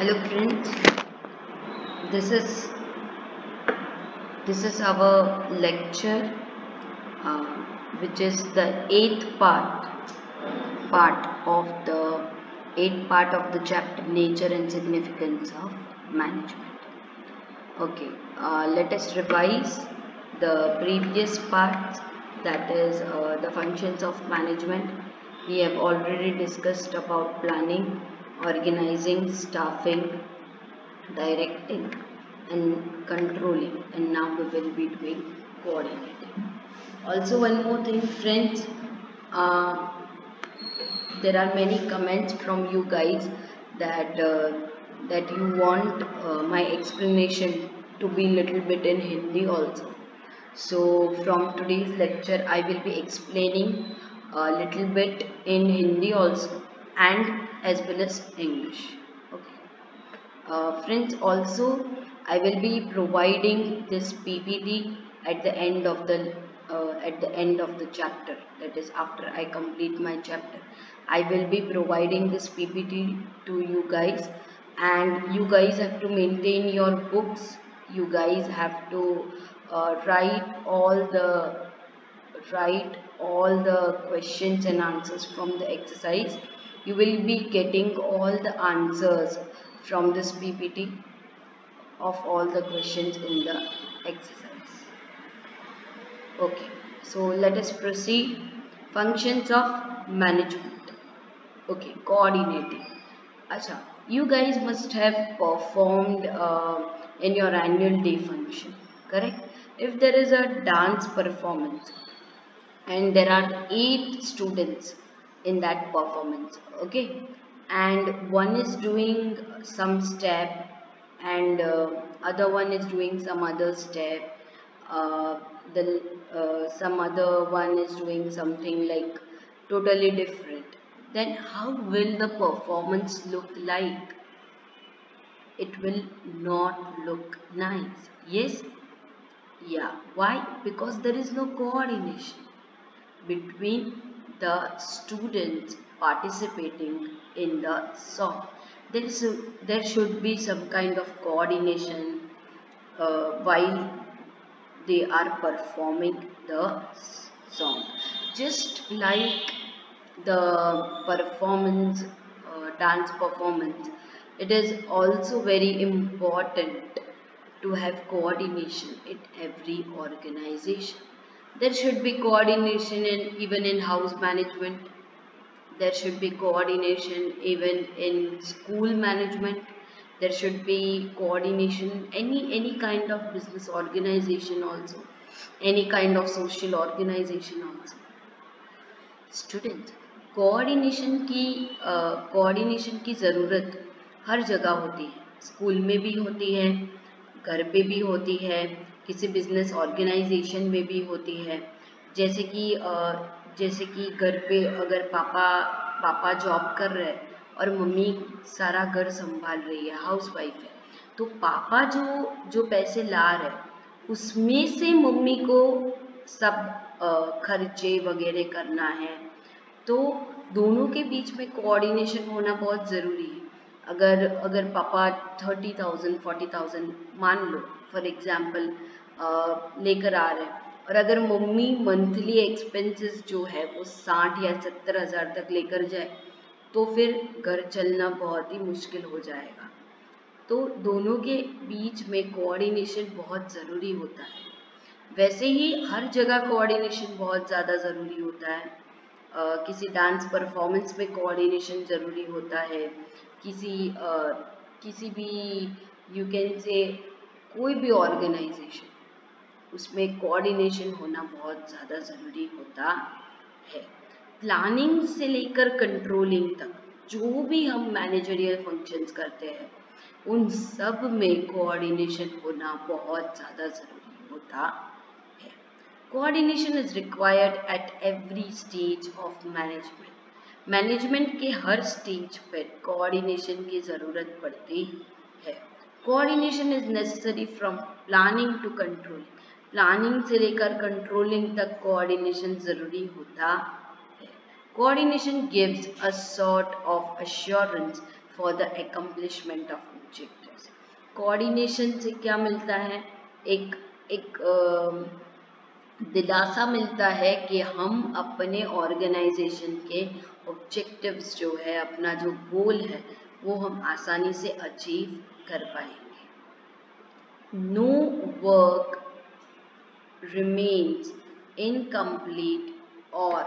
Hello friends, this is our lecture, uh, which is the eighth part of the chapter Nature and Significance of Management. Okay, let us revise the previous parts, that is the functions of management. We have already discussed about planning, organizing, staffing, directing and controlling, and now we will be doing coordinating. Also, one more thing friends, uh, there are many comments from you guys that you want my explanation to be little bit in Hindi also. So from today's lecture I will be explaining a little bit in Hindi also and as well as English. Okay. Friends, also I will be providing this PPT at the end of the chapter. That is, after I complete my chapter, I will be providing this PPT to you guys, and you guys have to maintain your books. You guys have to write all the questions and answers from the exercise. You will be getting all the answers from this PPT of all the questions in the exercise. Okay, so let us proceed. Functions of management. Okay, coordinating. Acha, you guys must have performed in your annual day function, correct? If there is a dance performance and there are 8 students in that performance, okay, and one is doing some step and other one is doing some other step, uh, the some other one is doing something like totally different, then how will the performance look like? It will not look nice. Yes. Yeah, why? Because there is no coordination between the students participating in the song. There should be some kind of coordination while they are performing the song. Just like the performance, dance performance, it is also very important to have coordination in every organization. There should be coordination even in house management. There should be coordination even in school management. There should be coordination any kind of business organization also, any kind of social organization also. Student, coordination की ज़रूरत हर जगह होती है. School में भी होती है, घर पे भी होती है, किसी बिजनेस ऑर्गेनाइजेशन में भी होती है. जैसे कि घर पे अगर पापा जॉब कर रहे हैं और मम्मी सारा घर संभाल रही है, हाउस वाइफ है, तो पापा जो पैसे ला रहे हैं उसमें से मम्मी को सब खर्चे वगैरह करना है. तो दोनों के बीच में कोऑर्डिनेशन होना बहुत ज़रूरी है. अगर पापा 30,000 40,000 मान लो फॉर एग्जांपल लेकर आ रहे हैं, और अगर मम्मी मंथली एक्सपेंसेस जो है वो 60 या 70 हज़ार तक लेकर जाए तो फिर घर चलना बहुत ही मुश्किल हो जाएगा. तो दोनों के बीच में कोऑर्डिनेशन बहुत ज़रूरी होता है. वैसे ही हर जगह कोऑर्डिनेशन बहुत ज़्यादा ज़रूरी होता है. किसी डांस परफॉर्मेंस में कोऑर्डिनेशन ज़रूरी होता है. किसी भी यू कैन से कोई भी ऑर्गेनाइजेशन, उसमें कोऑर्डिनेशन होना बहुत ज़्यादा ज़रूरी होता है. प्लानिंग से लेकर कंट्रोलिंग तक जो भी हम मैनेजरियल फंक्शंस करते हैं उन सब में कोऑर्डिनेशन होना बहुत ज़्यादा ज़रूरी होता है. Coordination is required at every stage of management. Management के हर स्टेज पर कोऑर्डिनेशन की ज़रूरत पड़ती है. Coordination is necessary from planning to controlling. Planning से लेकर कंट्रोलिंग तक कोऑर्डिनेशन ज़रूरी होता है. Coordination gives a sort of assurance for the accomplishment of objectives. Coordination से क्या मिलता है? एक एक दिलासा मिलता है कि हम अपने ऑर्गेनाइजेशन के ऑब्जेक्टिव्स जो है, अपना जो गोल है, वो हम आसानी से अचीव कर पाएंगे. No work remains incomplete or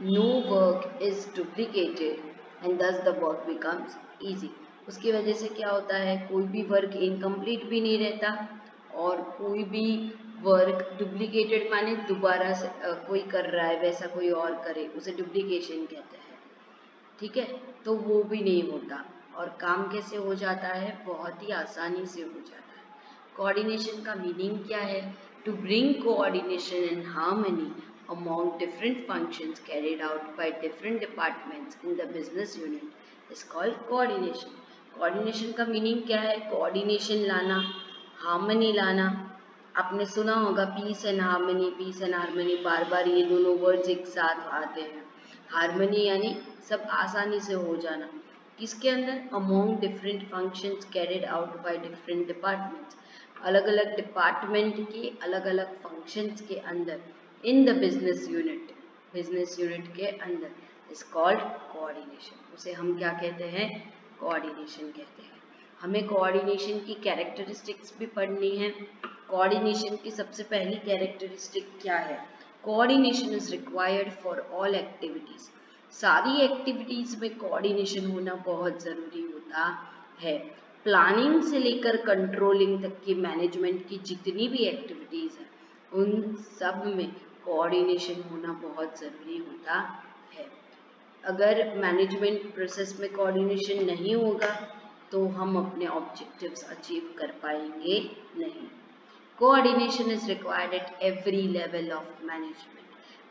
no work is duplicated and thus the work becomes easy. उसकी वजह से क्या होता है? कोई भी वर्क इनकम्प्लीट भी नहीं रहता और कोई भी वर्क डुप्लीकेटेड माने दोबारा से कोई कर रहा है वैसा कोई और करे, उसे डुप्लीकेशन कहते हैं. ठीक है, तो वो भी नहीं होता और काम कैसे हो जाता है? बहुत ही आसानी से हो जाता है. कोऑर्डिनेशन का मीनिंग क्या है? To bring coordination and harmony among different functions carried out by different departments in the business unit is called coordination. Coordination का मीनिंग क्या है? कोऑर्डिनेशन लाना, हार्मनी लाना. आपने सुना होगा peace and harmony, peace and harmony, बार बार ये दोनों वर्ड्स एक साथ आते हैं. हार्मनी यानी सब आसानी से हो जाना. किसके अंदर? Among different functions carried out by different departments. अलग अलग डिपार्टमेंट के अलग अलग फंक्शंस के अंदर इन द बिजनेस यूनिट के अंदर इज कॉल्ड कोऑर्डिनेशन. उसे हम क्या कहते हैं? कोऑर्डिनेशन कहते हैं. हमें कोऑर्डिनेशन की कैरेक्टरिस्टिक्स भी पढ़नी है. कोऑर्डिनेशन की सबसे पहली कैरेक्टरिस्टिक क्या है? Coordination is required for all activities. सारी एक्टिविटीज में कोऑर्डिनेशन होना बहुत जरूरी होता है. प्लानिंग से लेकर कंट्रोलिंग तक की मैनेजमेंट की जितनी भी एक्टिविटीज है, उन सब में कोऑर्डिनेशन होना बहुत ज़रूरी होता है. अगर मैनेजमेंट प्रोसेस में कोऑर्डिनेशन नहीं होगा तो हम अपने ऑब्जेक्टिव्स अचीव कर पाएंगे नहीं. Coordination is required at every level of management.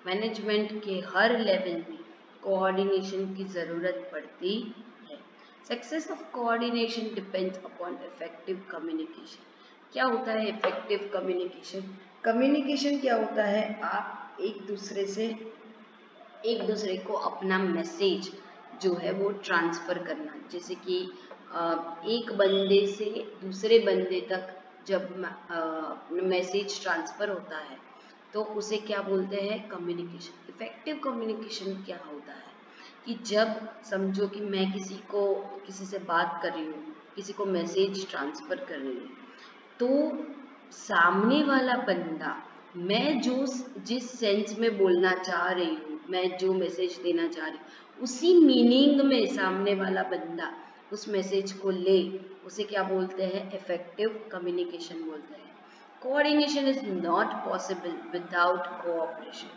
Management के हर लेवल में कोऑर्डिनेशन की ज़रूरत पड़ती है. Success of coordination depends upon effective communication. क्या होता है इफेक्टिव कम्युनिकेशन? कम्युनिकेशन क्या होता है? आप एक दूसरे को अपना मैसेज जो है वो ट्रांसफ़र करना. जैसे कि एक बंदे से दूसरे बंदे तक जब मैसेज ट्रांसफ़र होता है तो उसे क्या बोलते हैं? कम्युनिकेशन. इफेक्टिव कम्युनिकेशन क्या होता है कि जब समझो कि मैं किसी से बात कर रही हूँ, किसी को मैसेज ट्रांसफ़र कर रही हूँ, तो सामने वाला बंदा मैं जिस सेंस में बोलना चाह रही हूँ, मैं जो मैसेज देना चाह रही हूँ, उसी मीनिंग में सामने वाला बंदा उस मैसेज को ले, उसे क्या बोलते हैं? इफेक्टिव कम्युनिकेशन बोलते हैं. Coordination is not possible without cooperation.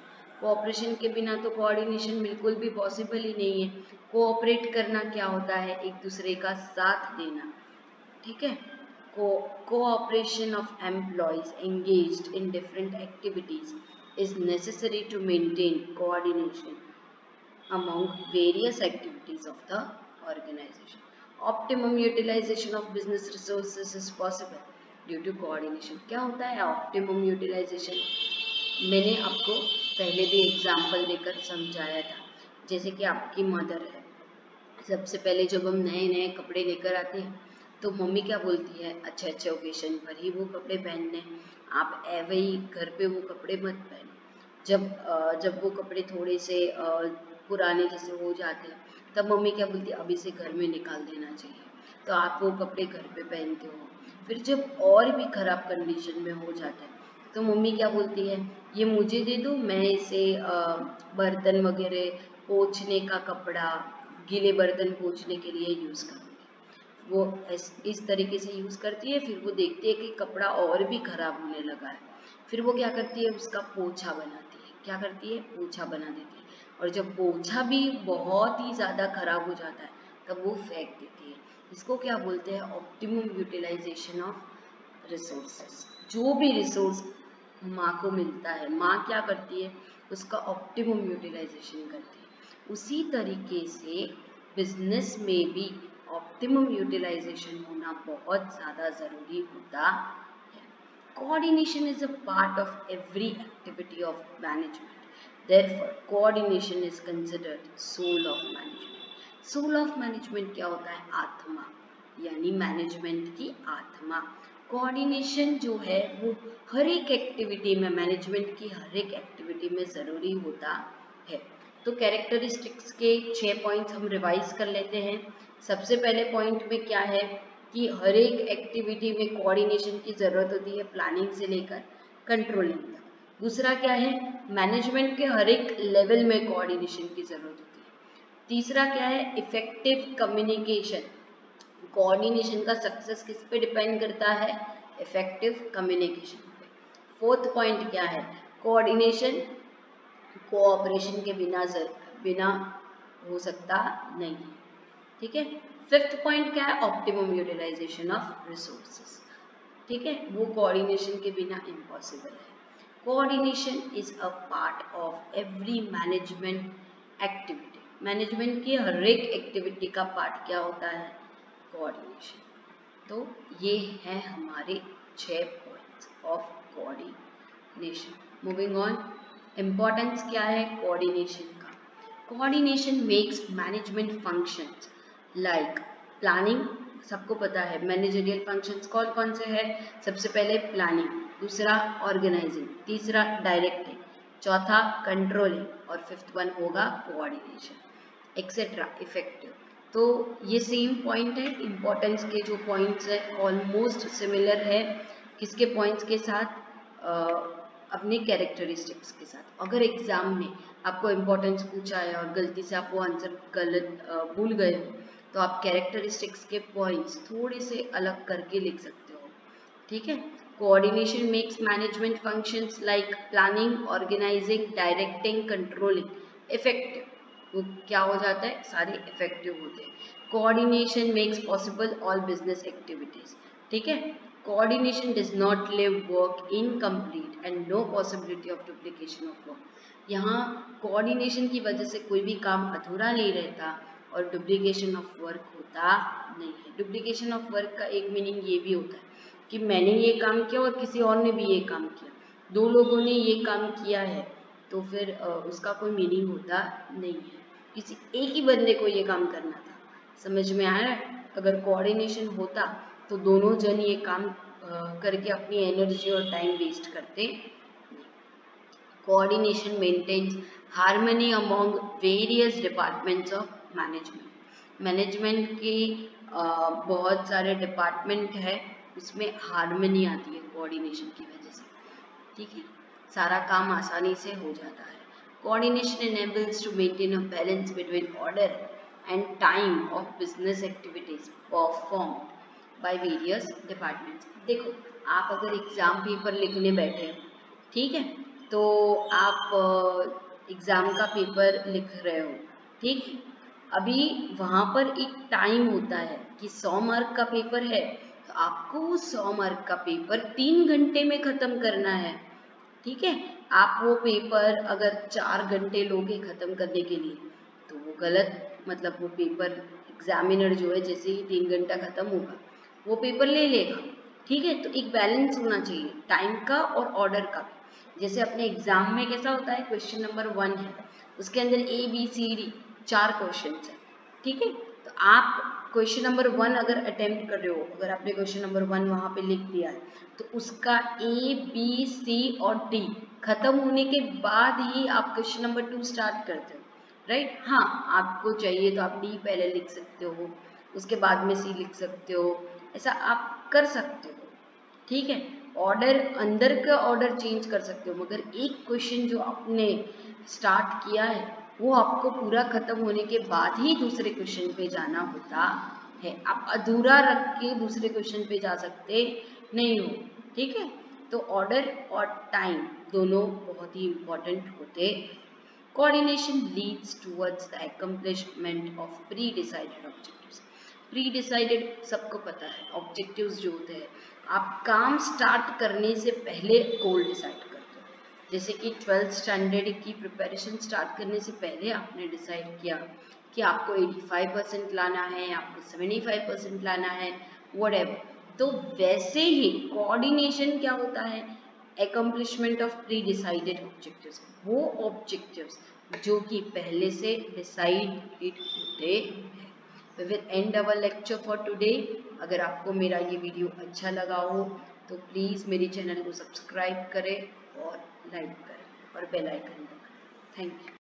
Cooperation के बिना तो कोऑर्डिनेशन बिल्कुल भी पॉसिबल ही नहीं है. कोऑपरेट करना क्या होता है? एक दूसरे का साथ देना. ठीक है. Cooperation of employees engaged in different activities is necessary to maintain coordination among various activities of the organization. Optimum utilization of business resources is possible due to coordination. क्या होता है optimum utilization? मैंने आपको पहले भी एग्जाम्पल देकर समझाया था. जैसे कि आपकी मदर है, सबसे पहले जब हम नए नए कपड़े लेकर आते हैं तो मम्मी क्या बोलती है? अच्छे अच्छे ओकेशन पर ही वो कपड़े पहनने, आप एवे ही घर पे वो कपड़े मत पहनो. जब वो कपड़े थोड़े से पुराने जैसे हो जाते हैं तब मम्मी क्या बोलती है? अभी से घर में निकाल देना चाहिए. तो आप वो कपड़े घर पे पहनते हो. फिर जब और भी खराब कंडीशन में हो जाते हैं तो मम्मी क्या बोलती है? ये मुझे दे दो, मैं इसे बर्तन वगैरह पोंछने का कपड़ा, गीले बर्तन पोंछने के लिए यूज़ करूँगी. वो इस तरीके से यूज़ करती है. फिर वो देखती है कि कपड़ा और भी खराब होने लगा है. फिर वो क्या करती है? उसका पोछा बनाती है. क्या करती है? पोछा बना देती है. और जब पोछा भी बहुत ही ज़्यादा खराब हो जाता है तब वो फेंक देती है. इसको क्या बोलते हैं? Optimum utilisation of resources. जो भी रिसोर्स माँ को मिलता है, माँ क्या करती है? उसका ऑप्टिमम यूटिलाइजेशन करती है. उसी तरीके से बिजनेस में भी ऑप्टिमम यूटिलाइजेशन होना बहुत ज़्यादा ज़रूरी होता है. Coordination is a part of every activity of management. Therefore, coordination is considered soul of management. Soul of management क्या होता है? आत्मा, यानी मैनेजमेंट की आत्मा। कोऑर्डिनेशन जो है वो हर एक एक्टिविटी में, मैनेजमेंट की हर एक एक्टिविटी में ज़रूरी होता है। तो कैरेक्टरिस्टिक्स के 6 पॉइंट्स हम रिवाइज कर लेते हैं। सबसे पहले पॉइंट में क्या है कि हर एक एक्टिविटी में कोऑर्डिनेशन की ज़रूरत होती है, प्लानिंग से लेकर कंट्रोलिंग तक। दूसरा क्या है? मैनेजमेंट के हर एक लेवल में कोऑर्डिनेशन की ज़रूरत होती है। तीसरा क्या है? Effective communication. कोऑर्डिनेशन का सक्सेस किस पे डिपेंड करता है? इफेक्टिव कम्युनिकेशन पे। फोर्थ पॉइंट क्या है? कोऑर्डिनेशन कोऑपरेशन के बिना हो सकता नहीं है, ठीक है। फिफ्थ पॉइंट क्या है? ऑप्टिमम यूटिलाइजेशन ऑफ रिसोर्सेज, ठीक है, वो कोऑर्डिनेशन के बिना इम्पॉसिबल है। Coordination is a part of every management activity. Management की हर एक एक्टिविटी का पार्ट क्या होता है? कोऑर्डिनेशन। तो ये है हमारे 6 points of coordination. Moving on, importance क्या है कोऑर्डिनेशन का? Coordination makes management functions like planning, सबको पता है मैनेजरियल फंक्शंस कौन कौन से है? सबसे पहले प्लानिंग, दूसरा ऑर्गेनाइजिंग, तीसरा डायरेक्टिंग, चौथा कंट्रोलिंग और फिफ्थ वन होगा कोऑर्डिनेशन एक्सेट्रा इफेक्टिव। तो ये सेम पॉइंट है, इम्पोर्टेंस के जो पॉइंट्स है ऑलमोस्ट सिमिलर है किसके पॉइंट्स के साथ? अपने कैरेक्टरिस्टिक्स के साथ। अगर एग्जाम में आपको इम्पोर्टेंस पूछा है और गलती से आप वो आंसर गलत भूल गए हो तो आप कैरेक्टरिस्टिक्स के पॉइंट्स थोड़े से अलग करके लिख सकते हो, ठीक है। Coordination makes management functions like planning, organising, directing, controlling effective. वो क्या हो जाता है? सारे इफेक्टिव होते हैं। Coordination makes possible all business activities, ठीक है। Coordination does not leave work incomplete and no possibility of duplication of work. यहाँ कोऑर्डिनेशन की वजह से कोई भी काम अधूरा नहीं रहता और डुप्लीकेशन ऑफ वर्क होता नहीं है। डुप्लीकेशन ऑफ वर्क का एक मीनिंग ये भी होता है कि मैंने ये काम किया और किसी और ने भी ये काम किया, दो लोगों ने ये काम किया है तो फिर उसका कोई मीनिंग होता नहीं है। किसी एक ही बंदे को ये काम करना था, समझ में आया? अगर कोऑर्डिनेशन होता तो दोनों जन ये काम करके अपनी एनर्जी और टाइम वेस्ट करते। Coordination maintains harmony among various departments of management. Management के बहुत सारे डिपार्टमेंट है, उसमें हार्मनी आती है कोऑर्डिनेशन की वजह से, ठीक है, सारा काम आसानी से हो जाता है। Coordination enables to maintain a balance between order and time of business activities performed by various departments। देखो, आप अगर एग्जाम पेपर लिखने बैठे, ठीक है, तो आप एग्जाम का पेपर लिख रहे हो, ठीक है, अभी वहाँ पर एक टाइम होता है कि 100 मार्क का पेपर है तो आपको 100 मार्क का पेपर 3 घंटे में खत्म करना है, ठीक है। आप वो पेपर अगर 4 घंटे लोगे खत्म करने के लिए तो वो गलत, मतलब वो पेपर एग्जामिनर जो है जैसे ही 3 घंटा खत्म होगा वो पेपर ले लेगा, ठीक है। तो एक बैलेंस होना चाहिए टाइम का और ऑर्डर का। जैसे अपने एग्जाम में कैसा होता है, क्वेश्चन नंबर 1 है, उसके अंदर ABCD 4 क्वेश्चन है, ठीक है। तो आप क्वेश्चन नंबर 1 अगर अटेम्प्ट कर रहे हो, अगर आपने क्वेश्चन नंबर 1 वहाँ पे लिख दिया है तो उसका A, B, C और D खत्म होने के बाद ही आप क्वेश्चन नंबर 2 स्टार्ट करते हो, राइट। हाँ, आपको चाहिए तो आप D पहले लिख सकते हो, उसके बाद में C लिख सकते हो, ऐसा आप कर सकते हो, ठीक है। ऑर्डर, अंदर का ऑर्डर चेंज कर सकते हो, मगर एक क्वेश्चन जो आपने स्टार्ट किया है वो आपको पूरा खत्म होने के बाद ही दूसरे क्वेश्चन पे जाना होता है। आप अधूरा रख के दूसरे क्वेश्चन पे जा सकते नहीं हो, ठीक है। तो ऑर्डर और टाइम दोनों बहुत ही इम्पोर्टेंट होते। Coordination leads towards the accomplishment of pre decided objectives. Pre decided सबको पता है, ऑब्जेक्टिव्स जो होते हैं आप काम स्टार्ट करने से पहले गोल डिसाइड करते हो। जैसे कि 12th स्टैंडर्ड की प्रिपरेशन स्टार्ट करने से पहले आपने डिसाइड किया कि आपको 85% लाना है, आपको 75% लाना है, व्हाटएवर। तो वैसे ही कोऑर्डिनेशन क्या होता है, accomplishment of pre decided objectives. वो ऑब्जेक्टिव्स जो कि पहले से डिसाइडेड होते we will end our lecture for today. अगर आपको मेरा ये वीडियो अच्छा लगा हो तो प्लीज़ मेरे चैनल को सब्सक्राइब करें और लाइक करें और बेल आइकन दबाएं। Thank you.